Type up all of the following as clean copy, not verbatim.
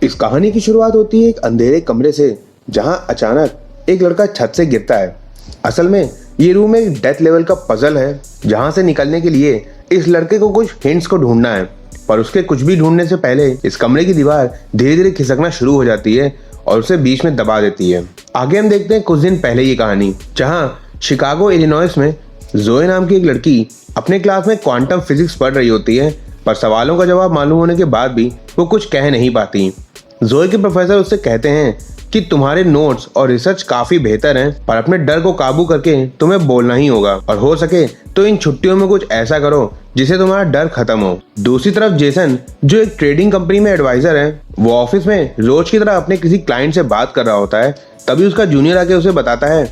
इस कहानी की शुरुआत होती है एक अंधेरे कमरे से, जहां अचानक एक लड़का छत से गिरता है। असल में ये रूम एक डेथ लेवल का पजल है, जहां से निकलने के लिए इस लड़के को कुछ हिंट्स को ढूंढना है। पर उसके कुछ भी ढूंढने से पहले इस कमरे की दीवार धीरे धीरे खिसकना शुरू हो जाती है और उसे बीच में दबा देती है। आगे हम देखते हैं कुछ दिन पहले ये कहानी, जहां शिकागो इलिनॉइस में जोए नाम की एक लड़की अपने क्लास में क्वांटम फिजिक्स पढ़ रही होती है, पर सवालों का जवाब मालूम होने के बाद भी वो कुछ कह नहीं पाती। जोए के प्रोफेसर उससे कहते हैं कि तुम्हारे नोट्स और रिसर्च काफी बेहतर हैं, पर अपने डर को काबू करके तुम्हें बोलना ही होगा, और हो सके तो इन छुट्टियों में कुछ ऐसा करो जिससे तुम्हारा डर खत्म हो। दूसरी तरफ जेसन, जो एक ट्रेडिंग कंपनी में एडवाइजर है, वो ऑफिस में रोज की तरह अपने किसी क्लाइंट से बात कर रहा होता है। तभी उसका जूनियर आके उसे बताता है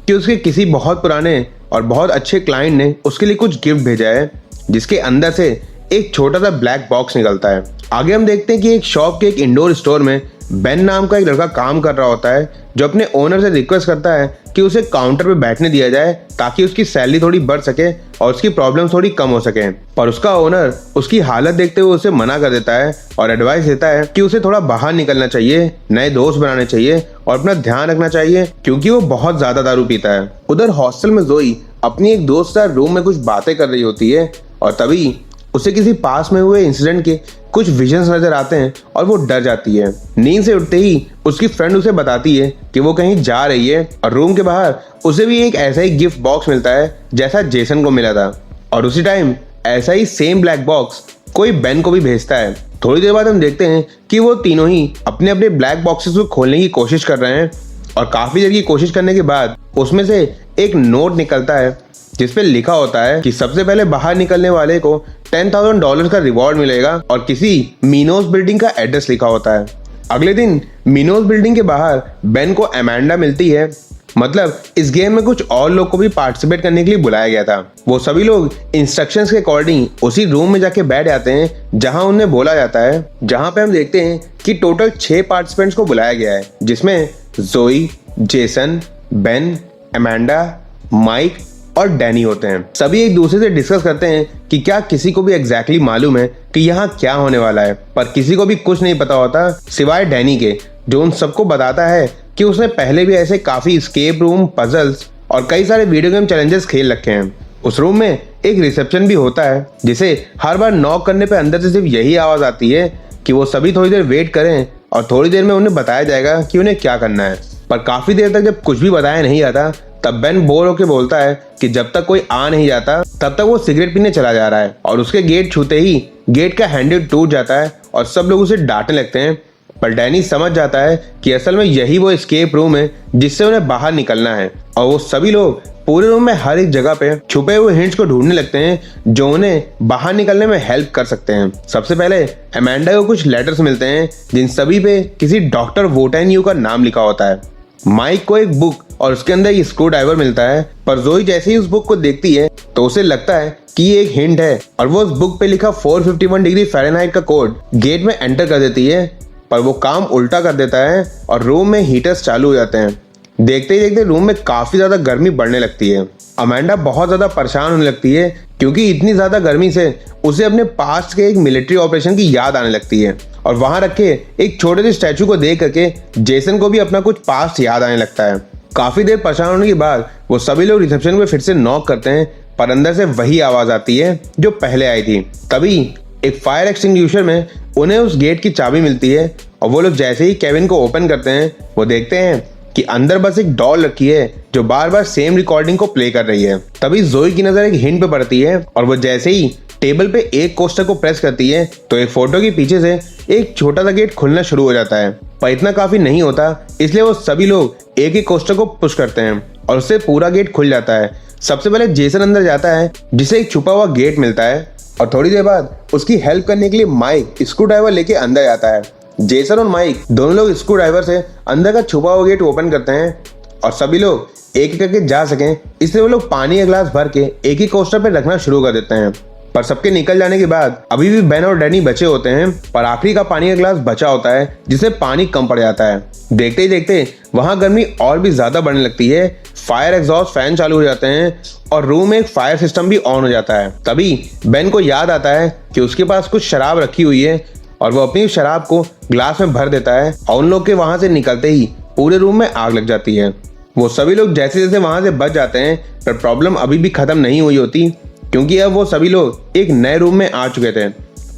कि उसके किसी बहुत पुराने और बहुत अच्छे क्लाइंट ने उसके लिए कुछ गिफ्ट भेजा है, जिसके अंदर से एक छोटा सा ब्लैक बॉक्स निकलता है। आगे हम देखते हैं कि एक शॉप के एक इंडोर स्टोर में बेन नाम का एक लड़का काम कर रहा होता है, जो अपने ओनर से रिक्वेस्ट करता है कि उसे काउंटर पे बैठने दिया जाए ताकि उसकी सैलरी थोड़ी बढ़ सके और उसकी प्रॉब्लम थोड़ी कम हो सके। पर उसका ओनर उसकी हालत देखते हुए उसे मना कर देता है और एडवाइस देता है कि उसे थोड़ा बाहर निकलना चाहिए, नए दोस्त बनाने चाहिए और अपना ध्यान रखना चाहिए, क्योंकि वो बहुत ज्यादा दारू पीता है। उधर हॉस्टल में जोई अपनी एक दोस्त के रूम में कुछ बातें कर रही होती है और तभी उसे किसी पास में हुए इंसिडेंट के कुछ विजन्स नजर आते हैं और वो डर जाती है। नींद से उठते ही उसकी फ्रेंड उसे बताती है कि वो कहीं जा रही है, और रूम के बाहर उसे भी एक ऐसा ही गिफ्ट बॉक्स मिलता है जैसा जेसन को मिला था। और उसी टाइम ऐसा ही सेम ब्लैक बॉक्स कोई बेन को भी भेजता है। थोड़ी देर बाद हम देखते हैं कि वो तीनों ही अपने अपने ब्लैक बॉक्सेस को खोलने की कोशिश कर रहे हैं, और काफी देर की कोशिश करने के बाद उसमें से एक नोट निकलता है जिसपे लिखा होता है कि सबसे पहले बाहर निकलने वाले को $10,000 का रिवॉर्ड मिलेगा, और किसी मीनोस बिल्डिंग का एड्रेस लिखा होता है। अगले दिन मीनोस बिल्डिंग के बाहर बेन को अमांडा मिलती है। मतलब इस गेम में कुछ और लोग को भी पार्टिसिपेट करने के लिए बुलाया गया था। वो सभी लोग इंस्ट्रक्शंस के अकॉर्डिंग उसी रूम में जाके बैठ जाते हैं जहां उन्हें बोला जाता है, जहां पे हम देखते हैं कि टोटल 6 पार्टिसिपेंट्स को बुलाया गया है, जिसमें जोई, जेसन, बेन, अमांडा, माइक और डैनी होते हैं। सभी एक दूसरे से डिस्कस करते हैं कि क्या किसी को भी एग्जैक्टली मालूम है कि यहाँ क्या होने वाला है, पर किसी को भी कुछ नहीं पता होता सिवाय डैनी के, जो उन सबको बताता है कि उसने पहले भी ऐसे काफी एस्केप रूम, पजल्स और कई सारे वीडियो गेम चैलेंजेस खेल रखे हैं। उस रूम में एक रिसेप्शन भी होता है, जिसे हर बार नॉक करने पर अंदर से सिर्फ यही आवाज आती है कि वो सभी थोड़ी देर वेट करें और थोड़ी देर में उन्हें बताया जाएगा कि उन्हें क्या करना है। पर काफी देर तक जब कुछ भी बताया नहीं जाता, तब बेन बोर होकर बोलता है कि जब तक कोई आ नहीं जाता तब तक वो सिगरेट पीने चला जा रहा है, और उसके गेट छूते ही गेट का हैंडल टूट जाता है और सब लोग उसे डांटने लगते हैं। पर डैनी समझ जाता है कि असल में यही वो एस्केप रूम है जिससे उन्हें बाहर निकलना है, और वो सभी लोग पूरे रूम में हर एक जगह पे छुपे हुए हिंट्स को ढूंढने लगते हैं जो उन्हें बाहर निकलने में हेल्प कर सकते हैं। सबसे पहले अमांडा को कुछ लेटर्स मिलते हैं जिन सभी पे किसी डॉक्टर वोटेन्यू का नाम लिखा होता है। माइक को एक बुक और उसके अंदर एक स्क्रू ड्राइवर मिलता है, पर जोई जैसे ही उस बुक को देखती है तो उसे लगता है कि ये एक हिंट है, और वो उस बुक पे लिखा 451 डिग्री फ़ारेनहाइट का कोड गेट में एंटर कर देती है। पर वो काम उल्टा कर देता है और रूम में हीटर्स चालू हो जाते हैं। देखते ही देखते रूम में काफी ज्यादा गर्मी बढ़ने लगती है। अमांडा बहुत ज्यादा परेशान होने लगती है, क्योंकि इतनी ज्यादा गर्मी से उसे अपने पास्ट के एक मिलिट्री ऑपरेशन की याद आने लगती है, और वहां रखे एक छोटे से स्टैचू को देख करके जेसन को भी अपना कुछ पास्ट याद आने लगता है। काफी देर परेशान होने के बाद वो सभी लोग रिसेप्शन में फिर से नॉक करते हैं, पर अंदर से वही आवाज आती है जो पहले आई थी। तभी एक फायर एक्सटिंग्विशर में उन्हें उस गेट की चाबी मिलती है, और वो लोग जैसे ही केविन को ओपन करते हैं वो देखते हैं कि अंदर बस एक डॉल रखी है जो बार बार सेम रिकॉर्डिंग को प्ले कर रही है। तभी जोई की नजर एक हिंट पे पड़ती है, और वो जैसे ही टेबल पे एक कोस्टर को प्रेस करती है तो एक फोटो के पीछे से एक छोटा सा गेट खुलना शुरू हो जाता है। पर इतना काफी नहीं होता, इसलिए वो सभी लोग एक एक कोस्टर को पुश करते हैं और उससे पूरा गेट खुल जाता है। सबसे पहले जेसन अंदर जाता है, जिसे एक छुपा हुआ गेट मिलता है, और थोड़ी देर बाद उसकी हेल्प करने के लिए माइक स्क्रू ड्राइवर लेके अंदर जाता है। जेसन और माइक दोनों लोग स्क्रू ड्राइवर से अंदर का छुपा हुआ गेट ओपन करते हैं, और सभी लोग एक एक करके जा सकें इसलिए वो लोग पानी का ग्लास भर के एक ही कोस्टर पे रखना शुरू कर देते हैं। पर सबके निकल जाने के बाद अभी भी बेन और डैनी बचे होते हैं, पर आखिरी का पानी का ग्लास बचा होता है जिससे पानी कम पड़ जाता है। देखते ही देखते वहां गर्मी और भी ज्यादा बढ़ने लगती है। फायर एग्जॉस्ट फैन चालू हो जाते हैं और रूम में एक फायर सिस्टम भी ऑन हो जाता है। तभी बेन को याद आता है कि उसके पास कुछ शराब रखी हुई है और वो अपनी शराब को ग्लास में भर देता है और उन लोग के वहां से निकलते ही पूरे रूम में आग लग जाती है। वो सभी लोग जैसे जैसे वहां से बच जाते हैं, पर प्रॉब्लम अभी भी खत्म नहीं हुई होती, क्योंकि अब वो सभी लोग एक नए रूम में आ चुके थे।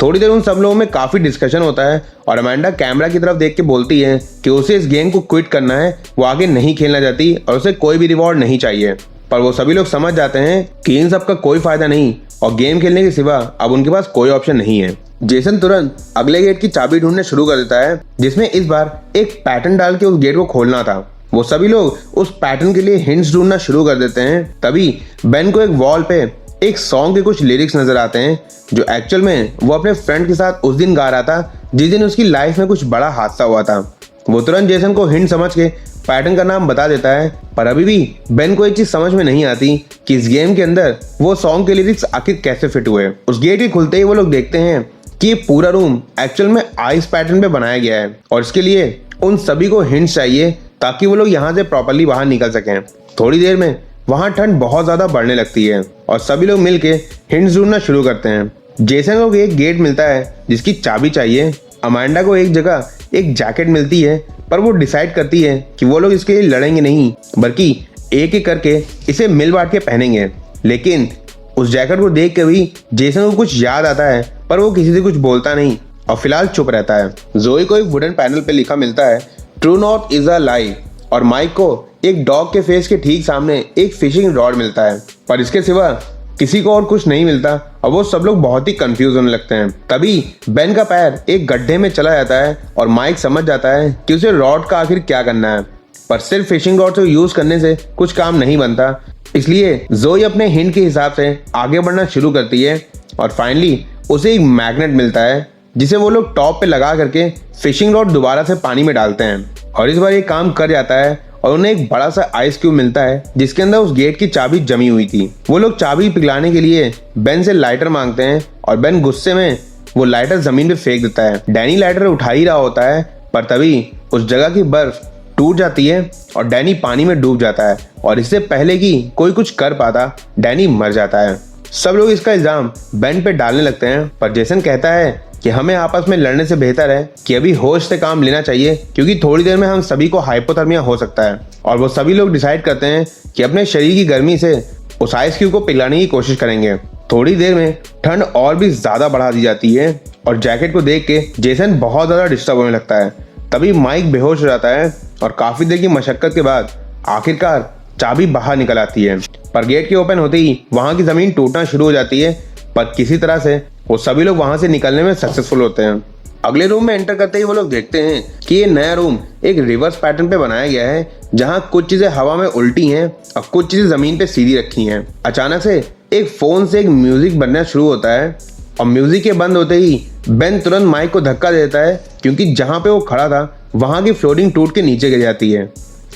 थोड़ी देर उन सब लोगों में काफी डिस्कशन होता है और अमांडा कैमरा की तरफ देख के बोलती है कि उसे इस गेम को क्विट करना है, वो आगे नहीं खेलना चाहती और उसे कोई भी रिवॉर्ड नहीं चाहिए। पर वो सभी लोग समझ जाते हैं कि इन सब का कोई फायदा नहीं और गेम खेलने के सिवा अब उनके पास कोई ऑप्शन नहीं है। जेसन तुरंत अगले गेट की चाबी ढूंढने शुरू कर देता है, जिसमें इस बार एक पैटर्न डाल के उस गेट को खोलना था। वो सभी लोग उस पैटर्न के लिए हिंट्स ढूंढना शुरू कर देते हैं। तभी बेन को एक वॉल पे एक सॉन्ग के कुछ लिरिक्स नजर आते हैं, जो एक्चुअल में वो अपने फ्रेंड के साथ उस दिन गा रहा था जिस दिन उसकी लाइफ में कुछ बड़ा हादसा हुआ था। वो तुरंत जेसन को हिंट समझ के पैटर्न का नाम बता देता है, पर अभी भी बेन को एक चीज समझ में नहीं आती कि इस गेम के अंदर वो सॉन्ग के लिरिक्स आखिर कैसे फिट हुए। उस गेट के खुलते ही वो लोग देखते हैं कि ये पूरा रूम एक्चुअल में आइस पैटर्न पे बनाया गया है और इसके लिए उन सभी को हिंट्स चाहिए ताकि वो लोग यहाँ से प्रॉपरली बाहर निकल सकें। थोड़ी देर में वहां ठंड बहुत ज्यादा बढ़ने लगती है और सभी लोग मिलके हिंट्स ढूंढना शुरू करते हैं। जेसन को एक गेट मिलता है जिसकी चाबी चाहिए। अमांडा को एक जगह एक जैकेट मिलती है, पर वो डिसाइड करती है कि वो लोग इसके लिए लड़ेंगे नहीं, बल्कि एक एक करके इसे मिल बांट के पहनेंगे। लेकिन उस जैकेट को देख के भी जेसन को कुछ याद आता है, पर वो किसी से कुछ बोलता नहीं और फिलहाल चुप रहता है। जोई को एक वुडन पैनल पे लिखा मिलता है, ट्रू नॉर्थ इज अ लाई, और माइक को एक डॉग के फेस के ठीक सामने एक फिशिंग रॉड मिलता है, पर इसके सिवा किसी को और कुछ नहीं मिलता और वो सब लोग बहुत ही कंफ्यूज होने लगते हैं। तभी बेन का पैर एक गड्ढे में चला जाता है और माइक समझ जाता है कि उसे रॉड का आखिर क्या करना है, पर सिर्फ फिशिंग रॉड से यूज करने से कुछ काम नहीं बनता। इसलिए जोई अपने हिंट के हिसाब से आगे बढ़ना शुरू करती है और फाइनली उसे एक मैग्नेट मिलता है, जिसे वो लोग टॉप पे लगा करके फिशिंग रॉड दोबारा से पानी में डालते हैं और इस बार ये काम कर जाता है और उन्हें एक बड़ा सा आइस क्यूब मिलता है जिसके अंदर उस गेट की चाबी जमी हुई थी। वो लोग चाबी पिघलाने के लिए बेन से लाइटर मांगते हैं और बेन गुस्से में वो लाइटर जमीन पे फेंक देता है। डैनी लाइटर उठा ही रहा होता है, पर तभी उस जगह की बर्फ टूट जाती है और डैनी पानी में डूब जाता है और इससे पहले कि कोई कुछ कर पाता डैनी मर जाता है। सब लोग इसका इल्जाम बेन पे डालने लगते हैं, पर जेसन कहता है कि हमें आपस में लड़ने से बेहतर है कि अभी होश से काम लेना चाहिए, क्योंकि थोड़ी देर में हम सभी को हाइपोथर्मिया हो सकता है। और वो सभी लोग डिसाइड करते हैं कि अपने शरीर की गर्मी से उस आइस क्यूब को पिघलाने की कोशिश करेंगे। थोड़ी देर में ठंड और भी ज्यादा बढ़ा दी जाती है और जैकेट को देख के जेसन बहुत ज्यादा डिस्टर्ब होने लगता है। तभी माइक बेहोश हो जाता है और काफी देर की मशक्कत के बाद आखिरकार चाबी बाहर निकल आती है, पर गेट के ओपन होते ही वहां की जमीन टूटना शुरू हो जाती है, पर किसी तरह से वो सभी लोग वहां से निकलने में सक्सेसफुल होते हैं। अगले रूम में एंटर करते ही वो लोग देखते हैं कि ये नया रूम एक रिवर्स पैटर्न पे बनाया गया है, जहां कुछ चीजें हवा में उल्टी हैं और कुछ चीजें जमीन पे सीधी रखी हैं। अचानक से एक फोन से एक म्यूजिक बनना शुरू होता है और म्यूजिक के बंद होते ही बेन तुरंत माइक को धक्का देता है, क्योंकि जहां पे वो खड़ा था वहां की फ्लोरिंग टूट के नीचे गिर जाती है।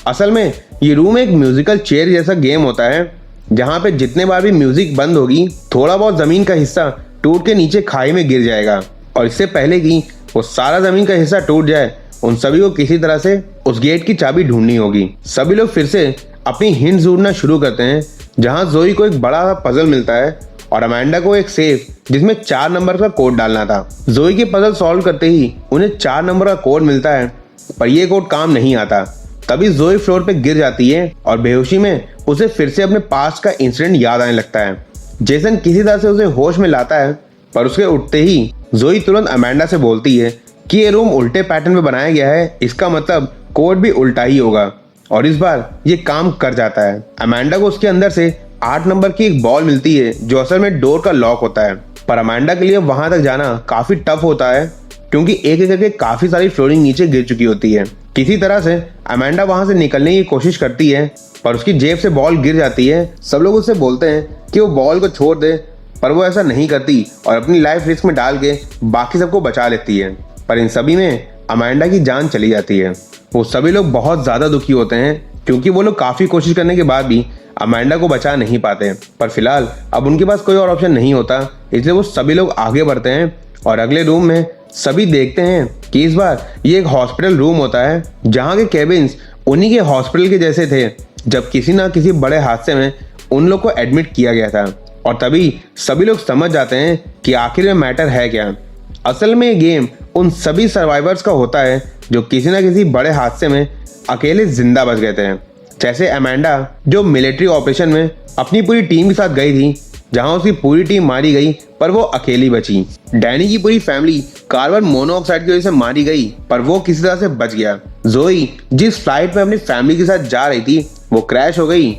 असल में ये रूम एक म्यूजिकल चेयर जैसा गेम होता है, जहां पे जितने बार भी म्यूजिक बंद होगी थोड़ा बहुत जमीन का हिस्सा टूट के नीचे खाई में गिर जाएगा, और इससे पहले कि वो सारा जमीन का हिस्सा टूट जाए उन सभी को किसी तरह से उस गेट की चाबी ढूंढनी होगी। सभी लोग फिर से अपनी हिंट ढूंढना शुरू करते हैं, जहां जोई को एक बड़ा पजल मिलता है और अमांडा को एक सेफ जिसमें 4 नंबर का कोड डालना था। जोई की पजल सॉल्व करते ही उन्हें 4 नंबर का कोड मिलता है, पर यह कोड काम नहीं आता। तभी जोई फ्लोर पे गिर जाती है और बेहोशी में उसे फिर से अपने पास्ट का इंसिडेंट याद आने लगता है। जेसन किसी तरह से उसे होश में लाता है, पर उसके उठते ही जोई तुरंत अमांडा से बोलती है कि ये रूम उल्टे पैटर्न में बनाया गया है, इसका मतलब कोड भी उल्टा ही होगा, और इस बार ये काम कर जाता है। अमांडा को उसके अंदर से 8 नंबर की एक बॉल मिलती है जो असल में डोर का लॉक होता है, पर अमांडा के लिए वहां तक जाना काफी टफ होता है, क्योंकि एक एक करके काफी सारी फ्लोरिंग नीचे गिर चुकी होती है। किसी तरह से अमांडा वहां से निकलने की कोशिश करती है, पर उसकी जेब से बॉल गिर जाती है। सब लोग उससे बोलते हैं कि वो बॉल को छोड़ दे, पर वो ऐसा नहीं करती और अपनी लाइफ रिस्क में डाल के बाकी सबको बचा लेती है। पर इन सभी में अमांडा की जान चली जाती है। वो सभी लोग बहुत ज्यादा दुखी होते हैं, क्योंकि वो लोग काफी कोशिश करने के बाद भी अमांडा को बचा नहीं पाते। पर फिलहाल अब उनके पास कोई और ऑप्शन नहीं होता, इसलिए वो सभी लोग आगे बढ़ते हैं और अगले रूम में सभी देखते हैं कि इस बार ये एक हॉस्पिटल रूम होता है, जहाँ के केबिन्स उन्हीं के हॉस्पिटल के जैसे थे जब किसी ना किसी बड़े हादसे में उन लोग को एडमिट किया गया था। और तभी सभी लोग समझ जाते हैं कि आखिर में मैटर है क्या। असल में ये गेम उन सभी सर्वाइवर्स का होता है जो किसी न किसी बड़े हादसे में अकेले जिंदा बच गए थे। जैसे अमेंडा जो मिलिट्री ऑपरेशन में अपनी पूरी टीम के साथ गई थी, जहां उसकी पूरी टीम मारी गई पर वो अकेली बची। डैनी की पूरी फैमिली कार्बन मोनोऑक्साइड की वजह से मारी गई पर वो किसी तरह से बच गया। जोई जिस फ्लाइट में अपनी फैमिली के साथ जा रही थी वो क्रैश हो गई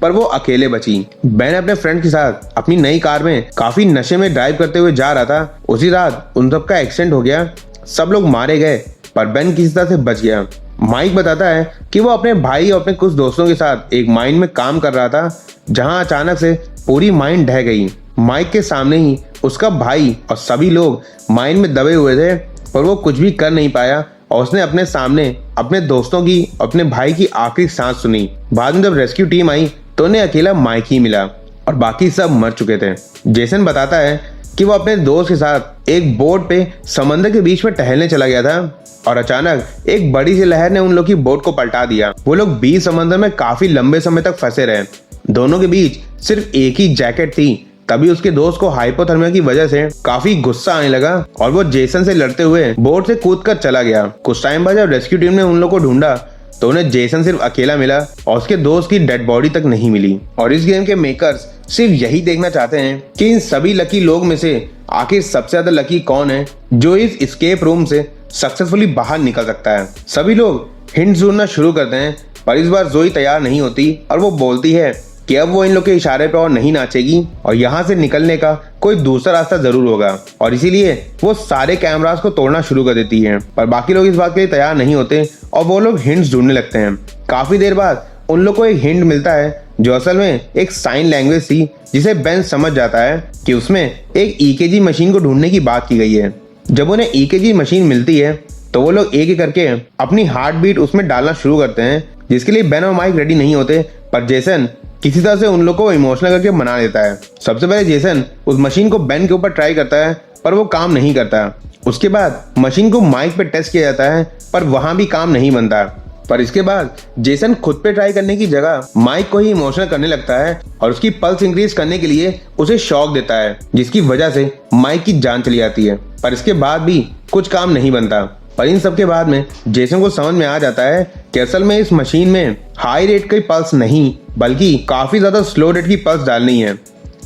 पर वो अकेले बची। बेन अपने फ्रेंड के साथ अपनी नई कार में काफी नशे में ड्राइव करते हुए जा रहा था। उसी रात उन सब का एक्सीडेंट हो गया, सब लोग मारे गए पर बेन किसी तरह से बच गया। माइक बताता है कि वो अपने भाई और अपने कुछ दोस्तों के साथ एक माइन में काम कर रहा था, जहां अचानक से पूरी माइन ढह गई। माइक के सामने ही उसका भाई और सभी लोग माइन में दबे हुए थे पर वो कुछ भी कर नहीं पाया और उसने अपने सामने अपने दोस्तों की, अपने भाई की आखिरी सांस सुनी। बाद में जब रेस्क्यू टीम आई तो उन्हें अकेला माइक ही मिला और बाकी सब मर चुके थे। जेसन बताता है कि वो अपने दोस्त के साथ एक बोट पे समंदर के बीच में टहलने चला गया था और अचानक एक बड़ी सी लहर ने उन लोग की बोट को पलटा दिया। वो लोग बीच समंदर में काफी लंबे समय तक फंसे रहे। दोनों के बीच सिर्फ एक ही जैकेट थी। तभी उसके दोस्त को हाइपोथर्मिया की वजह से काफी गुस्सा आने लगा और वो जेसन से लड़ते हुए बोट से कूदकर चला गया। कुछ टाइम बाद जब रेस्क्यू टीम ने उन लोग को ढूंढा तो उन्हें जेसन सिर्फ अकेला मिला और उसके दोस्त की डेड बॉडी तक नहीं मिली। और इस गेम के मेकर्स सिर्फ यही देखना चाहते हैं कि इन सभी लकी लोग में से आखिर सबसे ज्यादा लकी कौन है जो इस एस्केप रूम से सक्सेसफुली बाहर निकल सकता है। सभी लोग हिंट ढूंढना शुरू करते हैं पर इस बार जोई तैयार नहीं होती और वो बोलती है कि अब वो इन लोग के इशारे पे और नहीं नाचेगी और यहाँ से निकलने का कोई दूसरा रास्ता जरूर होगा। और इसीलिए वो सारे कैमरास को तोड़ना शुरू कर देती है पर बाकी लोग इस बात के लिए तैयार नहीं होते और वो लोग हिंट्स ढूंढने लगते हैं। काफी देर बाद उन लोग को एक हिंट मिलता है जो असल में एक साइन लैंग्वेज थी, जिसे बेन समझ जाता है कि उसमें एक ईकेजी मशीन को ढूंढने की बात की गई है। जब उन्हें ईकेजी मशीन मिलती है तो वो लोग एक एक करके अपनी हार्ट बीट उसमें डालना शुरू करते हैं, जिसके लिए बेन और माइक रेडी नहीं होते पर जेसन किसी तरह से उन लोग को इमोशनल करके मना देता है। सबसे पहले जेसन उस मशीन को बेन के ऊपर ट्राई करता है पर वो काम नहीं करता। उसके बाद मशीन को माइक पे टेस्ट किया जाता है पर वहां भी काम नहीं बनता। पर इसके बाद जेसन खुद पे ट्राई करने की जगह माइक को ही इमोशनल करने लगता है और उसकी पल्स इंक्रीज करने के लिए उसे शॉक देता है, जिसकी वजह से माइक की जान चली जाती है। पर इसके बाद भी कुछ काम नहीं बनता। पर इन सब के बाद में जेसन को समझ में आ जाता है कि असल में इस मशीन में हाई रेट की पल्स नहीं बल्कि काफी ज्यादा स्लो रेट की पल्स डालनी है।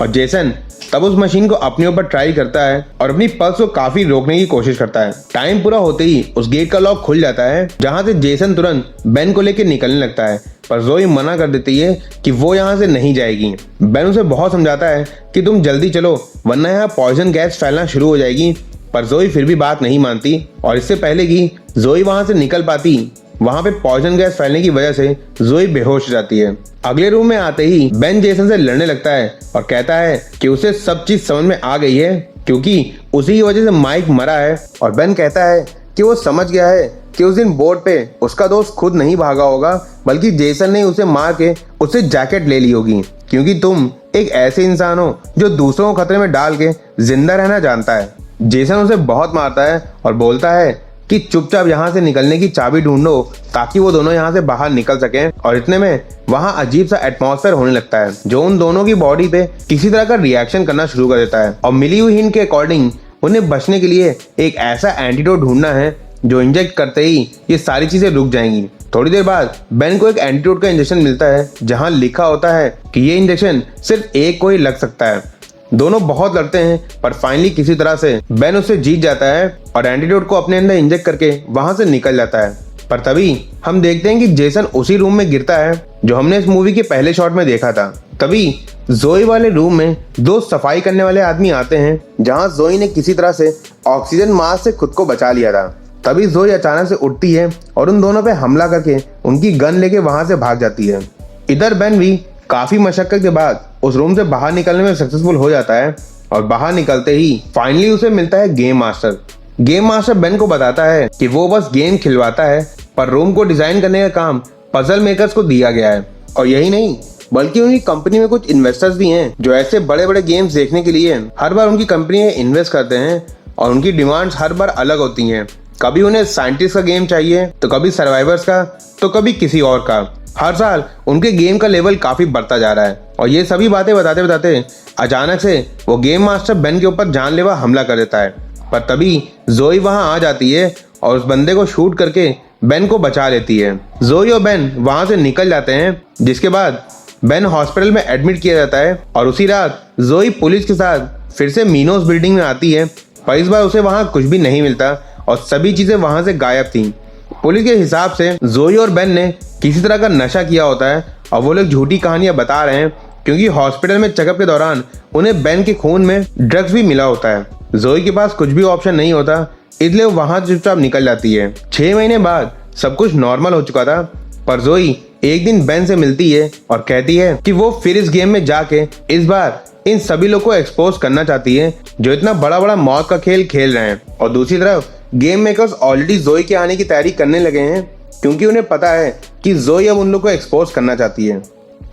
और जेसन तब उस मशीन को अपने ऊपर ट्राई करता है और अपनी पल्स को काफी रोकने की कोशिश करता है। टाइम पूरा होते ही उस गेट का लॉक खुल जाता है, जहां से जेसन तुरंत बेन को लेकर निकलने लगता है पर जोई मना कर देती है कि वो यहाँ से नहीं जाएगी। बेन उसे बहुत समझाता है कि तुम जल्दी चलो वरना यहाँ पॉइजन गैस फैलना शुरू हो जाएगी, पर जोई फिर भी बात नहीं मानती। और इससे पहले कि जोई वहां से निकल पाती, वहां पे पॉइजन गैस फैलने की वजह से जोई बेहोश हो जाती है। अगले रूम में आते ही बेन जेसन से लड़ने लगता है और कहता है कि उसे सब चीज समझ में आ गई है क्योंकि उसी की वजह से माइक मरा है। और बेन कहता है कि वो समझ गया है कि उस दिन बोर्ड पे उसका दोस्त खुद नहीं भागा होगा बल्कि जेसन ने उसे मार के उससे जैकेट ले ली होगी, क्योंकि तुम एक ऐसे इंसान हो जो दूसरों को खतरे में डाल के जिंदा रहना जानता है। जेसन उसे बहुत मारता है और बोलता है कि चुपचाप यहाँ से निकलने की चाबी ढूंढो ताकि वो दोनों यहाँ से बाहर निकल सकें। और इतने में वहाँ अजीब सा एटमॉस्फेयर होने लगता है जो उन दोनों की बॉडी पे किसी तरह का रिएक्शन करना शुरू कर देता है। और मिली हुई हिंट के अकॉर्डिंग उन्हें बचने के लिए एक ऐसा एंटीडोट ढूंढना है जो इंजेक्ट करते ही ये सारी चीजें रुक जाएंगी। थोड़ी देर बाद बेन को एक एंटीडोट का इंजेक्शन मिलता है जहाँ लिखा होता है कि ये इंजेक्शन सिर्फ एक को ही लग सकता है। दोनों बहुत लड़ते हैं पर फाइनली किसी तरह से बेन उससे जीत जाता है और एंटीडोट को अपने अंदर इंजेक्ट करके वहां से निकल जाता है। पर तभी हम देखते हैं कि जेसन उसी रूम में गिरता है जो हमने इस मूवी के पहले शॉट में देखा था। तभी जोई वाले रूम में दो सफाई करने वाले आदमी आते हैं, जहां जोई ने किसी तरह से ऑक्सीजन मास्क से खुद को बचा लिया था। तभी जोई अचानक से उठती है और उन दोनों पे हमला करके उनकी गन लेके वहां से भाग जाती है। इधर बेन भी काफी मशक्कत के बाद उस रूम से बाहर निकलने में सक्सेसफुल हो जाता है और बाहर निकलते ही फाइनली उसे मिलता है game master. Game master Ben को बताता है कि वो बस गेम खिलवाता है पर रूम को डिजाइन करने का काम पजल मेकर्स को दिया गया है। और यही नहीं बल्कि उनकी कंपनी में कुछ इन्वेस्टर्स भी हैं जो ऐसे बड़े बड़े गेम्स देखने के लिए हर बार उनकी कंपनी में इन्वेस्ट करते हैं और उनकी डिमांड्स हर बार अलग होती हैं। कभी उन्हें साइंटिस्ट का गेम चाहिए तो कभी सर्वाइवर्स का तो कभी किसी और का। हर साल उनके गेम का लेवल काफी बढ़ता जा रहा है और ये सभी बातें बताते बताते अचानक से वो गेम मास्टर बेन के ऊपर जानलेवा हमला कर देता है पर तभी जोई वहां आ जाती है और उस बंदे को शूट करके बेन को बचा लेती है। जोई और बेन वहां से निकल जाते हैं, जिसके बाद बेन हॉस्पिटल में एडमिट किया जाता है और उसी रात जोई पुलिस के साथ फिर से मीनोस बिल्डिंग में आती है, पर इस बार उसे वहां कुछ भी नहीं मिलता और सभी चीजें वहां से गायब थी। पुलिस के हिसाब से जोई और बेन ने किसी तरह का नशा किया होता है और वो लोग झूठी कहानियां बता रहे हैं, क्योंकि हॉस्पिटल में चेकअप के दौरान उन्हें बेन के खून में ड्रग्स भी मिला होता है। जोई के पास कुछ भी ऑप्शन नहीं होता, इसलिए वो वहां चुपचाप निकल जाती है। 6 महीने बाद सब कुछ नॉर्मल हो चुका था, पर जोई एक दिन बेन से मिलती है और कहती है कि वो फिर इस गेम में जाके इस बार इन सभी लोग को एक्सपोज करना चाहती है जो इतना बड़ा बड़ा मौत का खेल खेल रहे हैं। और दूसरी तरफ गेम मेकर्स ऑलरेडी जोई के आने की तैयारी करने लगे हैं, क्योंकि उन्हें पता है कि जोई अब उन लोग को एक्सपोज करना चाहती है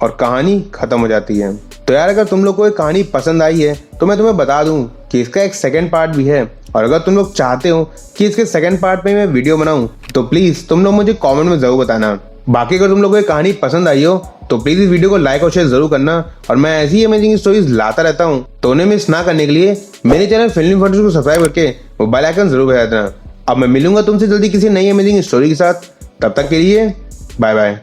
और कहानी खत्म हो जाती है। तो यार, अगर तुम लोग को ये कहानी पसंद आई है तो मैं तुम्हें बता दूं कि इसका एक सेकंड पार्ट भी है, और अगर तुम लोग चाहते हो कि इसके सेकंड पार्ट में मैं वीडियो बनाऊं तो प्लीज तुम लोग मुझे कमेंट में जरूर बताना। बाकी अगर तुम लोग को ये कहानी पसंद आई हो तो प्लीज इस वीडियो को लाइक और शेयर जरूर करना, और मैं ऐसी अमेजिंग स्टोरीज लाता रहता हूँ, तो उन्हें मिस ना करने के लिए मेरे चैनल फिल्मी फंड्स को सब्सक्राइब करके वो बेल आइकन जरूर बजा देना। अब मैं मिलूंगा तुमसे जल्दी किसी नई अमेजिंग स्टोरी के साथ, तब तक के लिए बाय बाय।